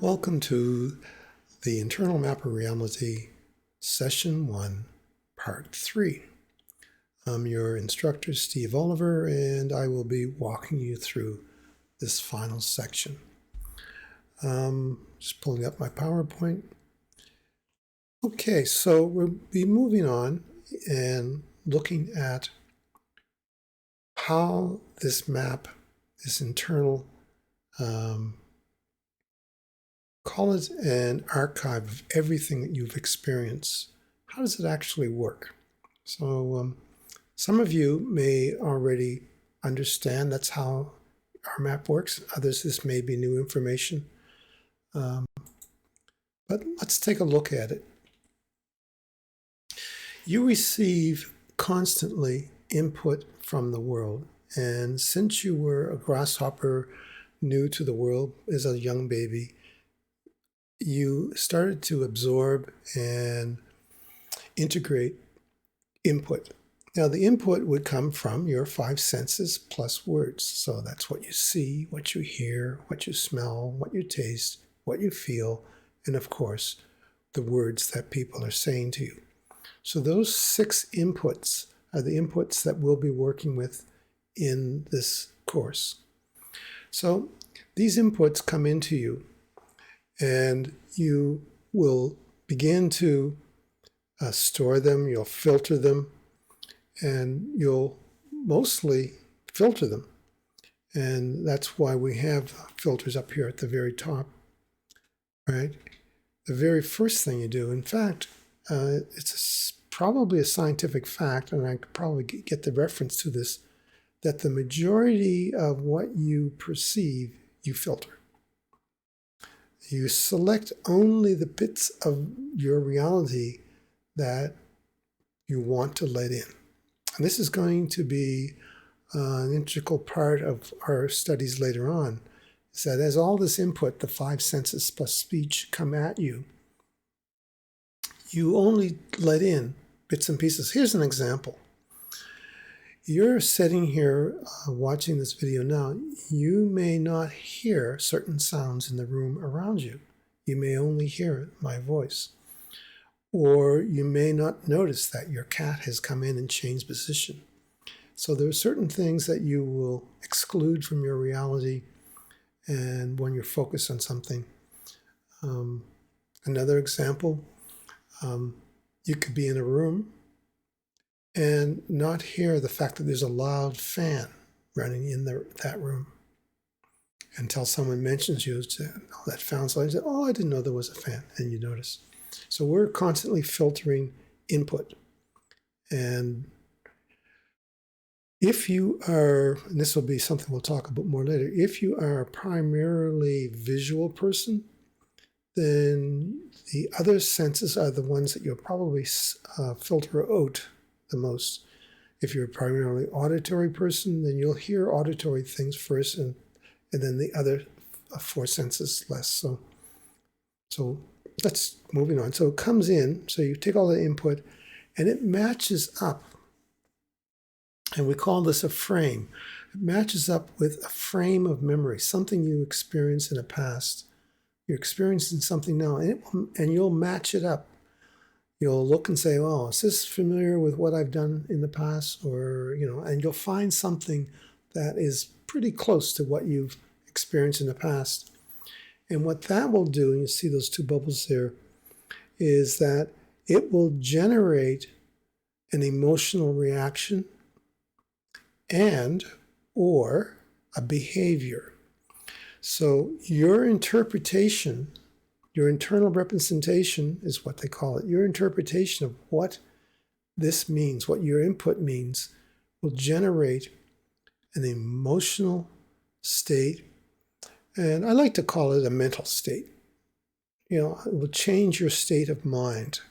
Welcome to the Internal Map of Reality, Session 1, Part 3. I'm your instructor, Steve Oliver, and I will be walking you through this final section. Just pulling up my PowerPoint. Okay, so we'll be moving on and looking at how this map, this internal call it an archive of everything that you've experienced. How does it actually work? So some of you may already understand that's how our map works. Others, this may be new information. But let's take a look at it. You receive constantly input from the world. And since you were a grasshopper new to the world as a young baby, you started to absorb and integrate input. Now, the input would come from your five senses plus words. So that's what you see, what you hear, what you smell, what you taste, what you feel, and of course, the words that people are saying to you. So those 6 inputs are the inputs that we'll be working with in this course. So these inputs come into you, and you will begin to store them, you'll filter them, and you'll mostly filter them. And that's why we have filters up here at the very top, right? The very first thing you do, in fact, it's probably a scientific fact, and I could probably get the reference to this, that the majority of what you perceive, you filter. You select only the bits of your reality that you want to let in. And this is going to be an integral part of our studies later on, is that as all this input, the 5 senses plus speech, come at you, you only let in bits and pieces. Here's an example. You're sitting here watching this video now. You may not hear certain sounds in the room around you. You may only hear my voice. Or you may not notice that your cat has come in and changed position. So there are certain things that you will exclude from your reality and when you're focused on something. Another example, you could be in a room and not hear the fact that there's a loud fan running in that room until someone mentions you, oh, that fan's loud. You say, oh, I didn't know there was a fan, and you notice. So we're constantly filtering input. And if you are, and this will be something we'll talk about more later, if you are a primarily visual person, then the other senses are the ones that you'll probably filter out the most. If you're a primarily auditory person, then you'll hear auditory things first, and then the other 4 senses less. So let's moving on. So it comes in, so you take all the input, and it matches up. And we call this a frame. It matches up with a frame of memory, something you experienced in the past. You're experiencing something now, and you'll match it up. You'll look and say, oh, is this familiar with what I've done in the past? Or, and you'll find something that is pretty close to what you've experienced in the past. And what that will do, and you see those 2 bubbles there, is that it will generate an emotional reaction and or a behavior. So your interpretation, your internal representation is what they call it. Your interpretation of what this means, what your input means, will generate an emotional state. And I like to call it a mental state. It will change your state of mind.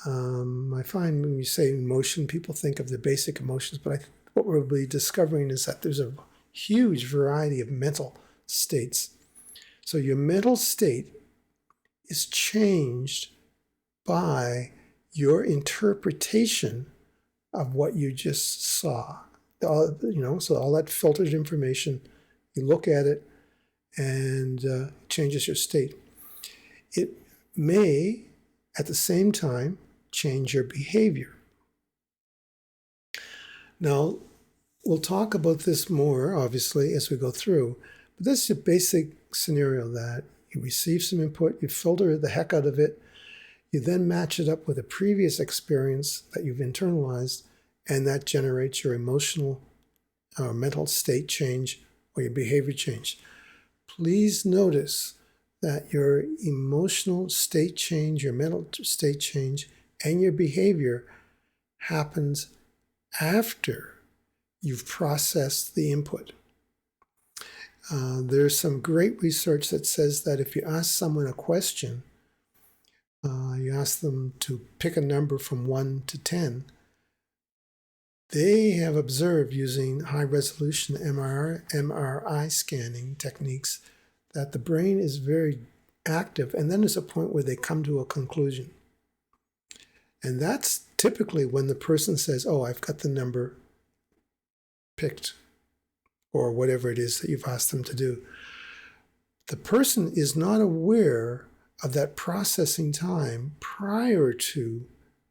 I find when you say emotion, people think of the basic emotions, but what we'll be discovering is that there's a huge variety of mental states. So your mental state is changed by your interpretation of what you just saw. So all that filtered information, you look at it, and changes your state. It may, at the same time, change your behavior. Now, we'll talk about this more, obviously, as we go through, but this is a basic scenario that you receive some input, you filter the heck out of it, you then match it up with a previous experience that you've internalized, and that generates your emotional or mental state change or your behavior change. Please notice that your emotional state change, your mental state change, and your behavior happens after you've processed the input. There's some great research that says that if you ask someone a question, you ask them to pick a number from 1 to 10, they have observed using high-resolution MRI scanning techniques that the brain is very active, and then there's a point where they come to a conclusion. And that's typically when the person says, oh, I've got the number picked, or whatever it is that you've asked them to do. The person is not aware of that processing time prior to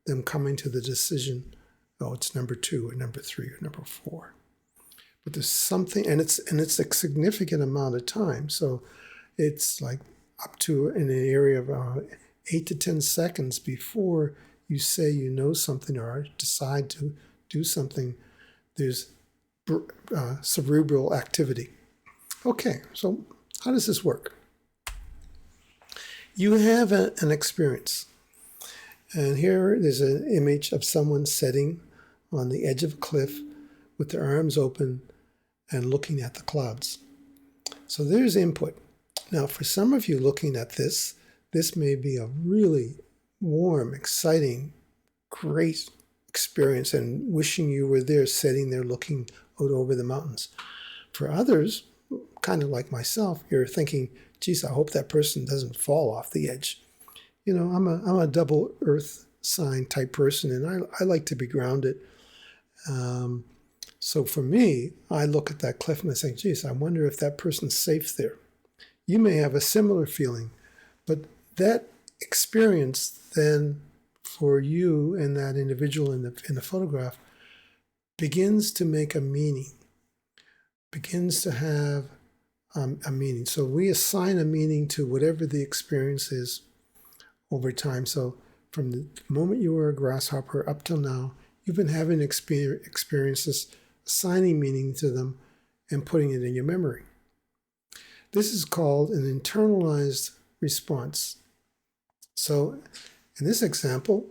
them coming to the decision, oh, it's number 2 or number 3 or number 4. But there's something, and it's a significant amount of time. So it's like up to in an area of 8 to 10 seconds before you say you know something or decide to do something. There's cerebral activity. Okay, so how does this work? You have an experience. And here there's an image of someone sitting on the edge of a cliff with their arms open and looking at the clouds. So there's input. Now, for some of you looking at this may be a really warm, exciting, great experience and wishing you were there, sitting there looking out over the mountains. For others, kind of like myself, you're thinking, geez, I hope that person doesn't fall off the edge. You know, I'm a double earth sign type person, and I like to be grounded. So for me, I look at that cliff and I think, geez, I wonder if that person's safe there. You may have a similar feeling, but that experience then for you and that individual in the photograph begins to make a meaning, begins to have a meaning. So we assign a meaning to whatever the experience is over time. So from the moment you were a grasshopper up till now, you've been having experiences, assigning meaning to them and putting it in your memory. This is called an internalized response. So in this example,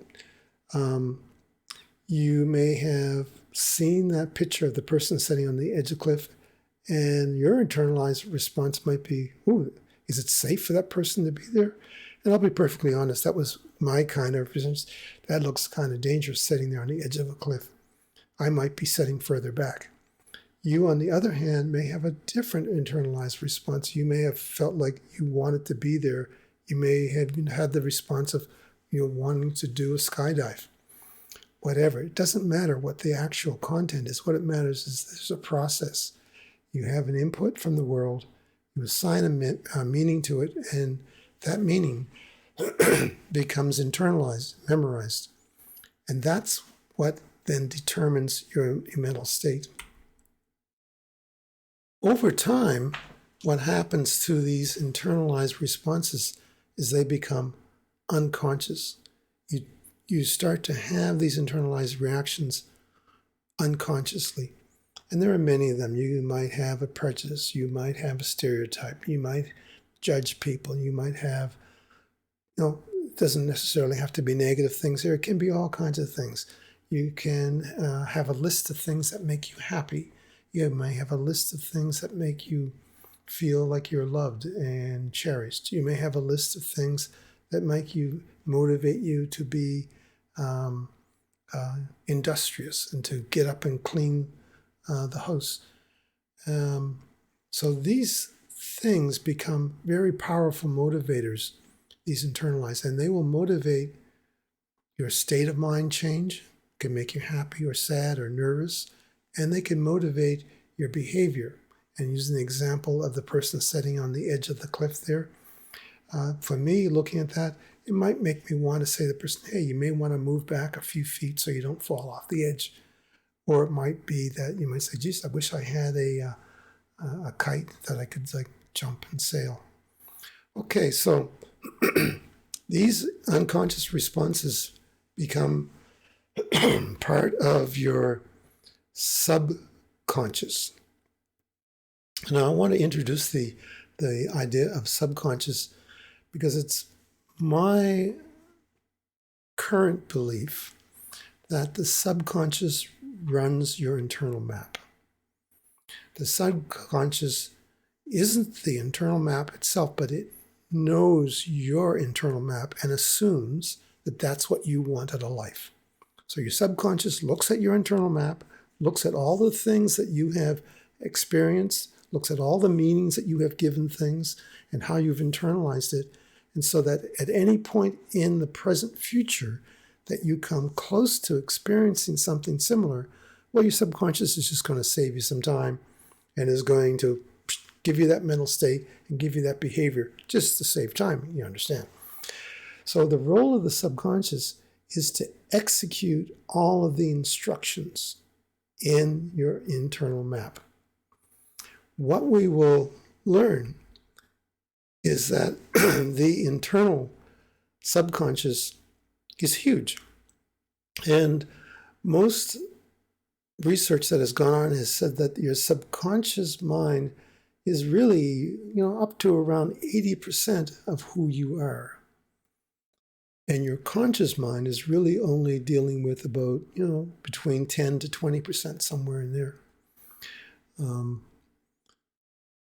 you may have seen that picture of the person sitting on the edge of the cliff, and your internalized response might be, ooh, is it safe for that person to be there? And I'll be perfectly honest, that was my kind of response. That looks kind of dangerous sitting there on the edge of a cliff. I might be sitting further back. You, on the other hand, may have a different internalized response. You may have felt like you wanted to be there. You may have had the response of wanting to do a skydive. Whatever. It doesn't matter what the actual content is. What it matters is there's a process. You have an input from the world. You assign a meaning to it, and that meaning becomes internalized, memorized. And that's what then determines your mental state. Over time, what happens to these internalized responses is they become unconscious. You start to have these internalized reactions unconsciously. And there are many of them. You might have a prejudice. You might have a stereotype. You might judge people. You might have, it doesn't necessarily have to be negative things here. It can be all kinds of things. You can have a list of things that make you happy. You may have a list of things that make you feel like you're loved and cherished. You may have a list of things that motivate you to be industrious and to get up and clean the house. So these things become very powerful motivators, these internalized, and they will motivate your state of mind change, can make you happy or sad or nervous, and they can motivate your behavior. and using the example of the person sitting on the edge of the cliff there, for me, looking at that, it might make me want to say to the person, hey, you may want to move back a few feet so you don't fall off the edge. Or it might be that you might say, geez, I wish I had a kite that I could like jump and sail. Okay, so these unconscious responses become part of your subconscious. Now, I want to introduce the idea of subconscious because it's my current belief that the subconscious runs your internal map. The subconscious isn't the internal map itself, but it knows your internal map and assumes that that's what you want out of life. So your subconscious looks at your internal map, looks at all the things that you have experienced, looks at all the meanings that you have given things and how you've internalized it. And so that at any point in the present future that you come close to experiencing something similar, well, your subconscious is just going to save you some time and is going to give you that mental state and give you that behavior just to save time, you understand. So the role of the subconscious is to execute all of the instructions in your internal map. What we will learn is that the internal subconscious is huge. And most research that has gone on has said that your subconscious mind is really, up to around 80% of who you are. And your conscious mind is really only dealing with about, between 10 to 20%, somewhere in there.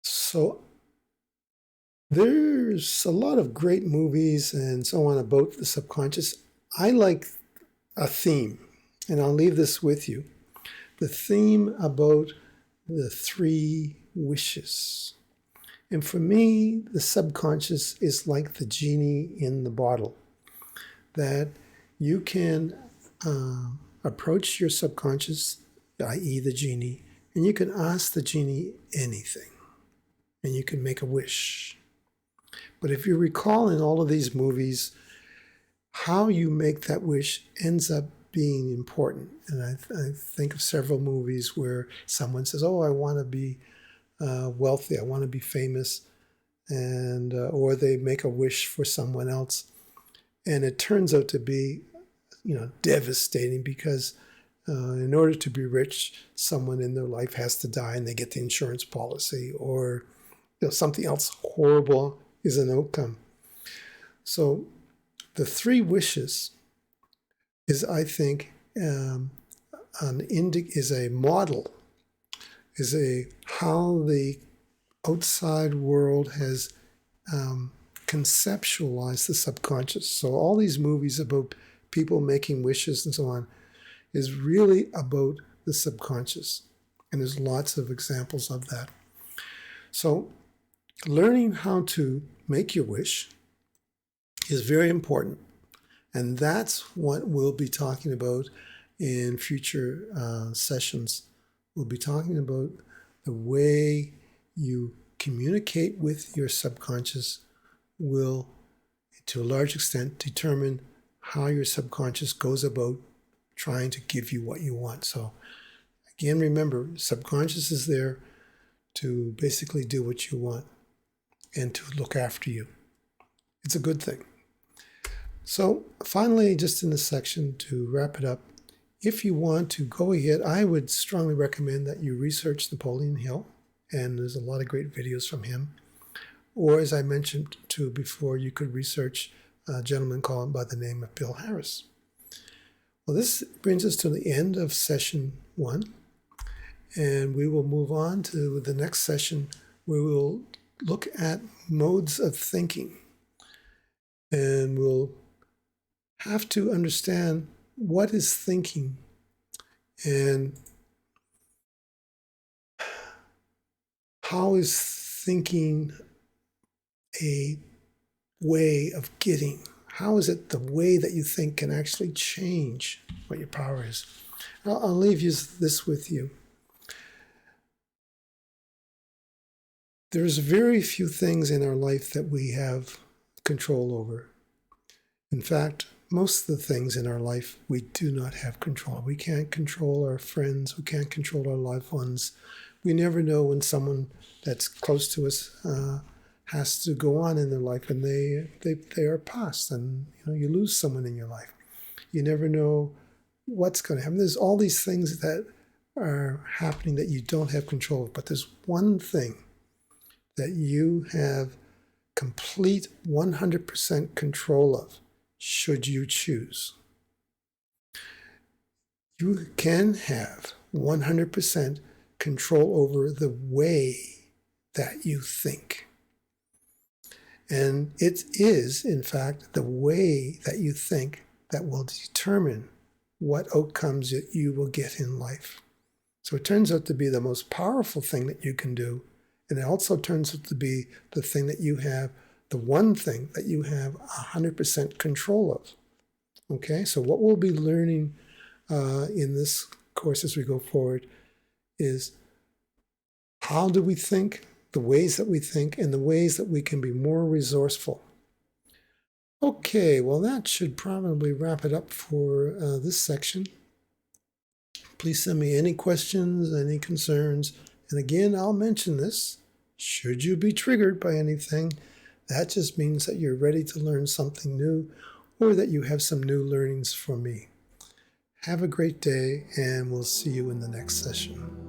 So there's a lot of great movies and so on about the subconscious. I like a theme, and I'll leave this with you. The theme about the 3 wishes. And for me, the subconscious is like the genie in the bottle, that you can approach your subconscious, i.e. the genie, and you can ask the genie anything, and you can make a wish. But if you recall in all of these movies, how you make that wish ends up being important. And I think of several movies where someone says, oh, I want to be wealthy, I want to be famous, and or they make a wish for someone else. And it turns out to be, devastating because in order to be rich, someone in their life has to die and they get the insurance policy, or something else horrible is an outcome. So the 3 wishes is, I think, is a model, is how the outside world has conceptualized the subconscious. So all these movies about people making wishes and so on is really about the subconscious. And there's lots of examples of that. So learning how to make your wish is very important. And that's what we'll be talking about in future sessions. We'll be talking about the way you communicate with your subconscious will, to a large extent, determine how your subconscious goes about trying to give you what you want. So again, remember, subconscious is there to basically do what you want and to look after you. It's a good thing. So finally, just in this section, to wrap it up, if you want to go ahead, I would strongly recommend that you research Napoleon Hill, and there's a lot of great videos from him. Or as I mentioned to before, you could research a gentleman called by the name of Bill Harris. Well, this brings us to the end of session 1, and we will move on to the next session where we'll look at modes of thinking, and we'll have to understand what is thinking and how is thinking a way of getting. How is it the way that you think can actually change what your power is? I'll leave this with you. There's very few things in our life that we have control over. In fact, most of the things in our life we do not have control. We can't control our friends. We can't control our loved ones. We never know when someone that's close to us has to go on in their life and they are past, and you lose someone in your life. You never know what's going to happen. There's all these things that are happening that you don't have control of, but there's one thing that you have complete 100% control of, should you choose. You can have 100% control over the way that you think. And it is, in fact, the way that you think that will determine what outcomes that you will get in life. So it turns out to be the most powerful thing that you can do. And it also turns out to be the thing that you have, the one thing that you have 100% control of. Okay, so what we'll be learning in this course as we go forward is how do we think, the ways that we think, and the ways that we can be more resourceful. Okay, well that should probably wrap it up for this section. Please send me any questions, any concerns. And again, I'll mention this. Should you be triggered by anything, that just means that you're ready to learn something new or that you have some new learnings from me. Have a great day, and we'll see you in the next session.